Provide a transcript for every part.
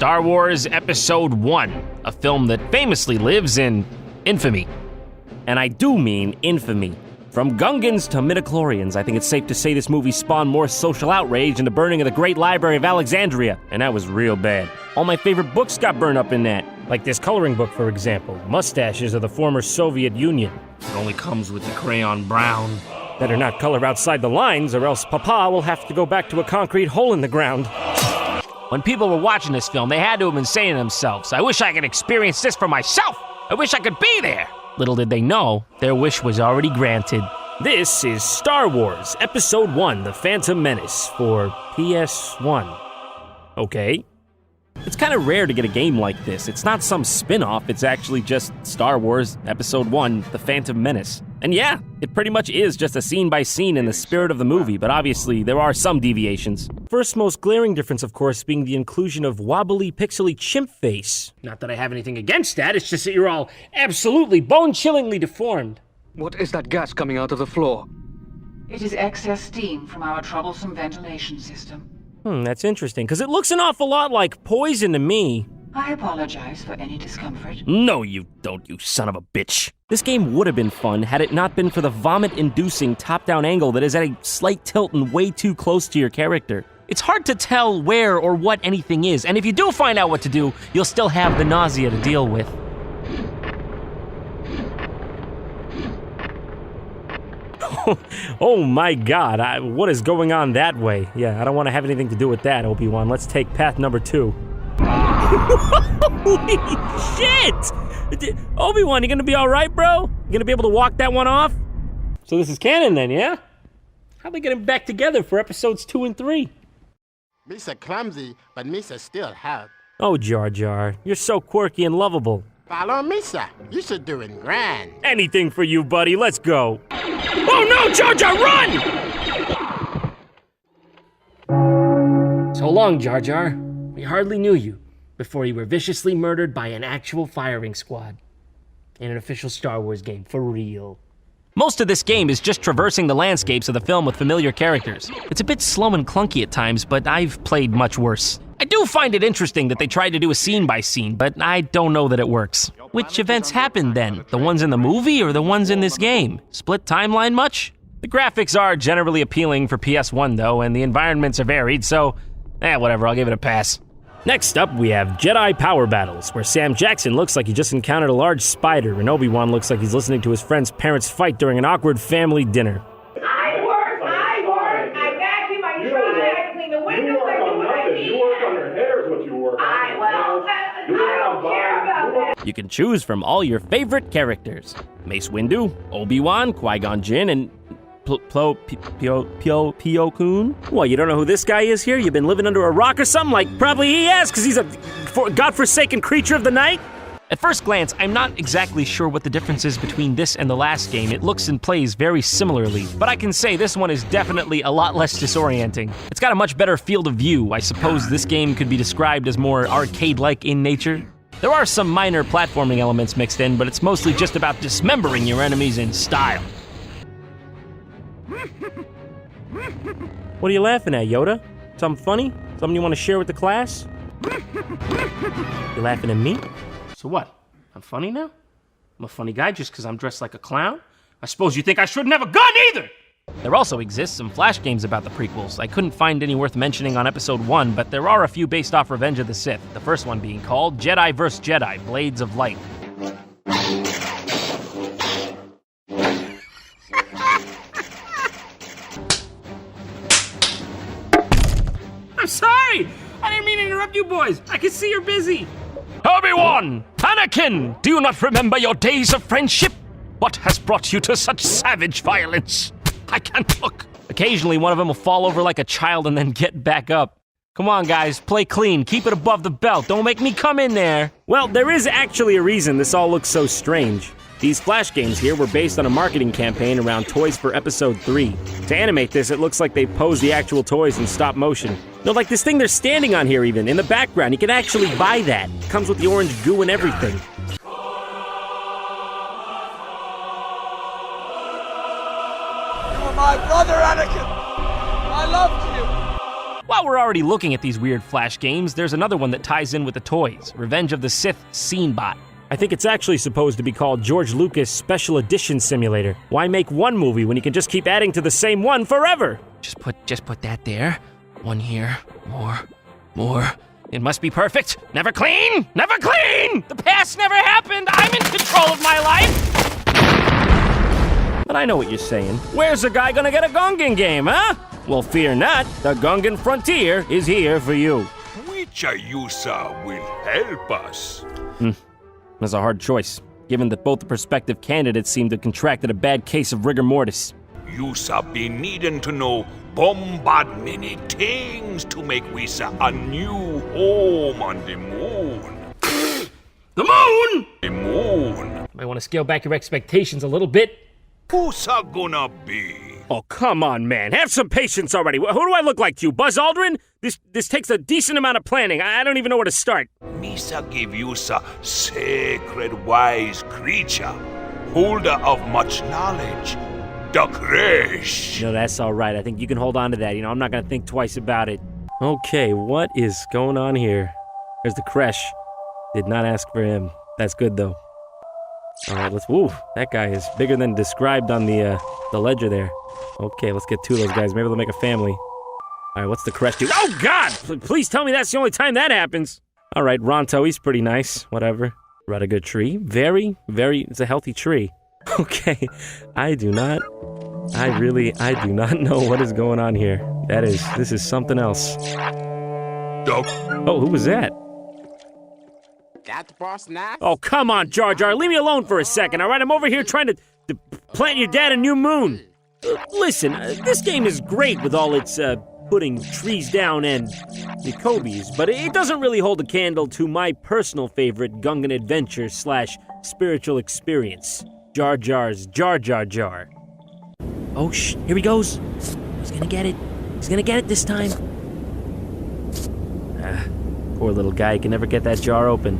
Star Wars Episode 1, a film that famously lives in infamy. And I do mean infamy. From Gungans to midichlorians, I think it's safe to say this movie spawned more social outrage than the burning of the Great Library of Alexandria, and that was real bad. All my favorite books got burned up in that. Like this coloring book, for example, Mustaches of the Former Soviet Union. It only comes with the crayon brown. Better not color outside the lines, or else Papa will have to go back to a concrete hole in the ground. When people were watching this film, they had to have been saying to themselves, I wish I could experience this for myself! I wish I could be there! Little did they know, their wish was already granted. This is Star Wars Episode 1, The Phantom Menace, for PS1. Okay. It's kind of rare to get a game like this. It's not some spin-off, it's actually just Star Wars Episode 1, The Phantom Menace. And yeah, it pretty much is just a scene-by-scene in the spirit of the movie, but obviously there are some deviations. First most glaring difference, of course, being the inclusion of wobbly, pixely chimp face. Not that I have anything against that, it's just that you're all absolutely bone-chillingly deformed. What is that gas coming out of the floor? It is excess steam from our troublesome ventilation system. That's interesting, because it looks an awful lot like poison to me. I apologize for any discomfort. No, you don't, you son of a bitch. This game would have been fun had it not been for the vomit-inducing top-down angle that is at a slight tilt and way too close to your character. It's hard to tell where or what anything is, and if you do find out what to do, you'll still have the nausea to deal with. Oh my god, what is going on that way? Yeah, I don't want to have anything to do with that, Obi-Wan. Let's take path number 2. Holy shit! Obi-Wan, you gonna be alright, bro? You gonna be able to walk that one off? So this is canon then, yeah? How'd they get him back together for episodes 2 and 3? Misa clumsy, but Misa still help. Oh, Jar Jar, you're so quirky and lovable. Follow Misa. You should do it grand. Anything for you, buddy. Let's go. Oh no, Jar Jar, run! So long, Jar Jar. We hardly knew you before you were viciously murdered by an actual firing squad. In an official Star Wars game, for real. Most of this game is just traversing the landscapes of the film with familiar characters. It's a bit slow and clunky at times, but I've played much worse. I do find it interesting that they tried to do a scene-by-scene, but I don't know that it works. Which events happened then? The ones in the movie or the ones in this game? Split timeline much? The graphics are generally appealing for PS1 though, and the environments are varied, so whatever, I'll give it a pass. Next up, we have Jedi Power Battles, where Sam Jackson looks like he just encountered a large spider, and Obi-Wan looks like he's listening to his friend's parents fight during an awkward family dinner. I work, I vacuum, I dry, I clean the windows, I do what I need. You work on your hair is what you work on. I don't care about that. You can choose from all your favorite characters. Mace Windu, Obi-Wan, Qui-Gon Jinn, and Pio Kun? What, you don't know who this guy is here? You've been living under a rock or something? Like, probably he has, because he's a godforsaken creature of the night? At first glance, I'm not exactly sure what the difference is between this and the last game. It looks and plays very similarly, but I can say this one is definitely a lot less disorienting. It's got a much better field of view. I suppose this game could be described as more arcade-like in nature. There are some minor platforming elements mixed in, but it's mostly just about dismembering your enemies in style. What are you laughing at, Yoda? Something funny? Something you want to share with the class? You laughing at me? So what? I'm funny now? I'm a funny guy just because I'm dressed like a clown? I suppose you think I shouldn't have a gun either! There also exists some Flash games about the prequels. I couldn't find any worth mentioning on episode 1, but there are a few based off Revenge of the Sith, the first one being called Jedi vs. Jedi, Blades of Light. I'm sorry! I didn't mean to interrupt you boys. I can see you're busy. Obi-Wan! Anakin! Do you not remember your days of friendship? What has brought you to such savage violence? I can't look. Occasionally, one of them will fall over like a child and then get back up. Come on, guys, play clean. Keep it above the belt. Don't make me come in there. Well, there is actually a reason this all looks so strange. These Flash games here were based on a marketing campaign around toys for episode 3. To animate this, it looks like they posed the actual toys in stop motion. No, like this thing they're standing on here even, in the background. You can actually buy that. It comes with the orange goo and everything. You were my brother, Anakin! I loved you! While we're already looking at these weird Flash games, there's another one that ties in with the toys, Revenge of the Sith Scene Bot. I think it's actually supposed to be called George Lucas Special Edition Simulator. Why make one movie when you can just keep adding to the same one forever? Just put that there. One here. More. It must be perfect. Never clean! Never clean! The past never happened! I'm in control of my life! But I know what you're saying. Where's a guy gonna get a Gungan game, huh? Well, fear not. The Gungan Frontier is here for you. Which Ayusa will help us? That's a hard choice, given that both the prospective candidates seem to have contracted a bad case of rigor mortis. Yusa be needing to know bombard many things to make Wisa a new home on the moon. The moon! The moon. Might want to scale back your expectations a little bit. Who's gonna be? Oh, come on, man. Have some patience already. Who do I look like to you, Buzz Aldrin? This takes a decent amount of planning. I don't even know where to start. Misa give Yusa sacred wise creature, holder of much knowledge, the Kresh. No, that's all right. I think you can hold on to that. I'm not gonna think twice about it. Okay, what is going on here? There's the Kresh. Did not ask for him. That's good, though. All right, woo, that guy is bigger than described on the ledger there. Okay, let's get two of those guys. Maybe they'll make a family. All right, what's the Kresh do? Oh, God! Please tell me that's the only time that happens. All right, Ronto, he's pretty nice. Whatever. Right, a good tree. Very, it's a healthy tree. Okay, I do not know what is going on here. This is something else. Oh, who was that? Got the boss now? Oh, come on, Jar Jar. Leave me alone for a second, all right? I'm over here trying to plant your dad a new moon. Listen, this game is great with all its putting trees down and Nicobes, but it doesn't really hold a candle to my personal favorite Gungan adventure / spiritual experience, Jar Jar's Jar Jar Jar. Oh, here he goes. He's gonna get it. He's gonna get it this time. Poor little guy, he can never get that jar open.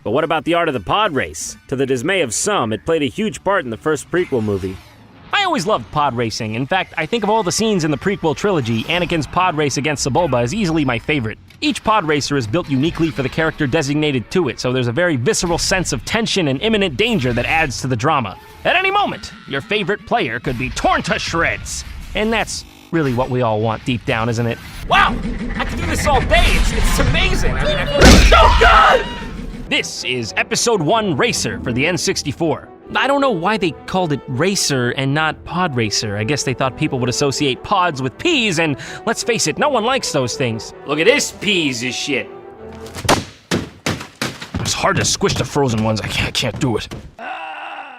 But what about the art of the pod race? To the dismay of some, it played a huge part in the first prequel movie. I always loved pod racing. In fact, I think of all the scenes in the prequel trilogy, Anakin's pod race against Sebulba is easily my favorite. Each pod racer is built uniquely for the character designated to it, so there's a very visceral sense of tension and imminent danger that adds to the drama. At any moment, your favorite player could be torn to shreds. And that's really what we all want deep down, isn't it? Wow! I could do this all day. It's amazing. I feel so good! This is Episode 1 Racer for the N64. I don't know why they called it Racer and not Pod Racer. I guess they thought people would associate pods with peas, and let's face it, no one likes those things. Look at this piece of shit. It's hard to squish the frozen ones. I can't do it.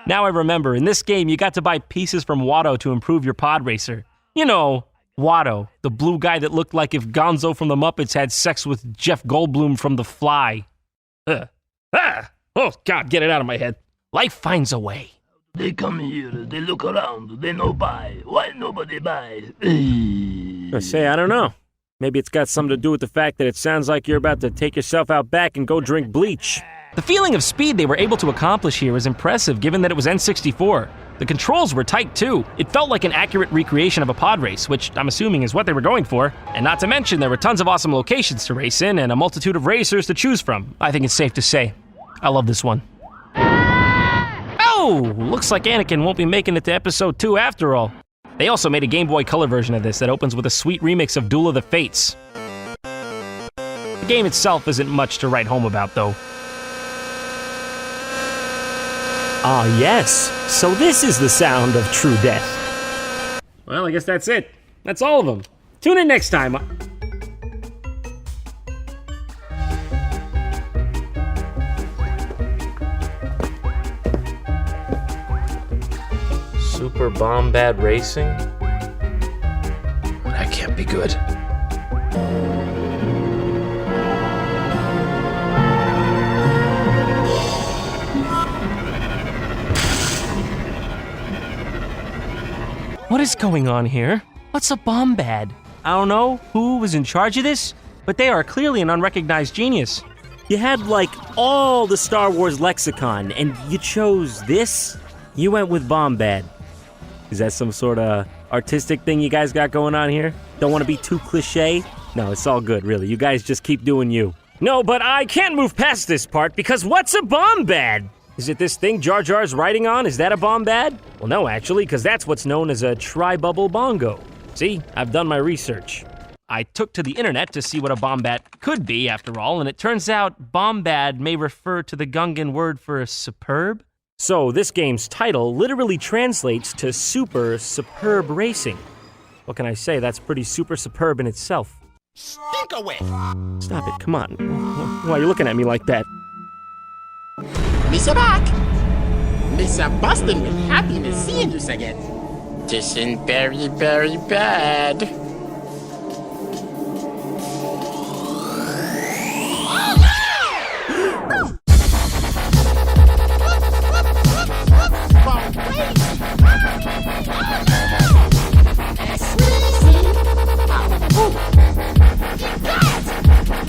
Now I remember, in this game, you got to buy pieces from Watto to improve your pod racer. You know, Watto, the blue guy that looked like if Gonzo from the Muppets had sex with Jeff Goldblum from The Fly. Oh, God, get it out of my head. Life finds a way. They come here, they look around, they no buy. Why nobody buy? I say, I don't know. Maybe it's got something to do with the fact that it sounds like you're about to take yourself out back and go drink bleach. The feeling of speed they were able to accomplish here was impressive given that it was N64. The controls were tight too. It felt like an accurate recreation of a pod race, which I'm assuming is what they were going for. And not to mention, there were tons of awesome locations to race in and a multitude of racers to choose from. I think it's safe to say, I love this one. Oh, looks like Anakin won't be making it to Episode 2 after all. They also made a Game Boy Color version of this that opens with a sweet remix of Duel of the Fates. The game itself isn't much to write home about, though. Ah, yes. So this is the sound of true death. Well, I guess that's it. That's all of them. Tune in next time. Super Bombad Racing? That can't be good. What is going on here? What's a bombad? I don't know who was in charge of this, but they are clearly an unrecognized genius. You had, like, all the Star Wars lexicon, and you chose this? You went with Bombad. Is that some sort of artistic thing you guys got going on here? Don't want to be too cliche? No, it's all good, really. You guys just keep doing you. No, but I can't move past this part because what's a bombad? Is it this thing Jar Jar's riding on? Is that a bombad? Well, no, actually, because that's what's known as a tri-bubble bongo. See, I've done my research. I took to the internet to see what a bombad could be, after all, and it turns out bombad may refer to the Gungan word for superb. So this game's title literally translates to super superb racing. What can I say? That's pretty super superb in itself. Stink away! Stop it, come on. Why are you looking at me like that? Missa back! Missa bustin' with happiness seeing you again. This ain't very, very bad.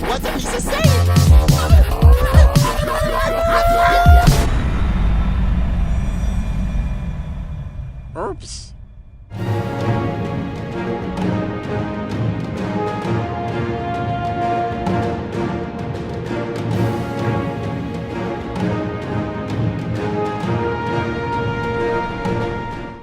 What's Missa saying? Oops.